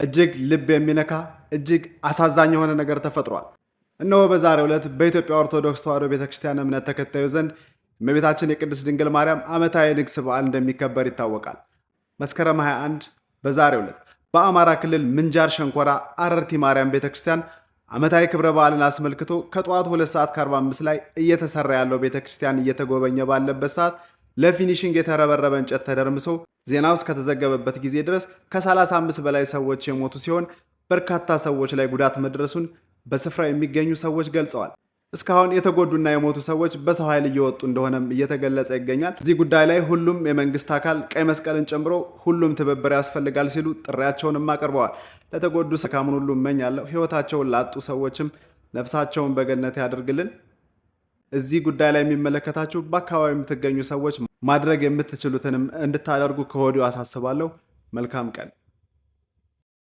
እጅግ ልብ የሚነካ እጅግ አሳዛኝ የሆነ ነገር ተፈጥሯል። እነሆ በዛሬው ዕለት በኢትዮጵያ ኦርቶዶክስ ተዋሕዶ ቤተክርስቲያን እምነት ተከታዩ ዘንድ እመቤታችን የቅድስት ድንግል ማርያም ዓመታዊ ንግስ በዓል እንደሚከበር ይታወቃል። መስከረም 21 በዛሬው ዕለት በአማራ ክልል ምንጃር ሸንኮራ አረርቲ ማርያም ቤተክርስቲያን ዓመታዊ ክብረ በዓልን አስመልክቶ ከጠዋቱ 2 ሰዓት ከ45 ላይ እየተሰራ ያለው ቤተክርስቲያን እየተጎበኘ ባለበት ሰዓት ለፊኒሽንግ የተረበረበ እንጨት ተደርምሶ ዜናው እስከተዘገበበት ጊዜ ድረስ ከ35 በላይ ሰዎች የሞቱ ሲሆን በርካታ ሰዎች ላይ ጉዳት መድረሱን በስፍራ የሚገኙ ሰዎች ገልጸዋል። እስካሁን የተጎዱና የሞቱ ሰዎች በሰው ኃይል እየወጡ እንደሆነም እየተገለጸ ይገኛል። እዚህ ጉዳይ ላይ ሁሉም የመንግስት አካል ቀይ መስቀልን ጨምሮ ሁሉም ትብብር ያስፈልጋል ሲሉ ጥሪያቸውንም አቅርበዋል። ለተጎዱ ሰካሙን ሁሉ እመኛለሁ። ሕይወታቸውን ላጡ ሰዎችም ነፍሳቸውን በገነት ያደርግልን። እዚህ ጉዳይ ላይ የሚመለከታችሁ በአካባቢ የምትገኙ ሰዎች ማድረግ የምትችሉትንም እንድታደርጉ ከወዲሁ አሳስባለሁ። መልካም ቀን።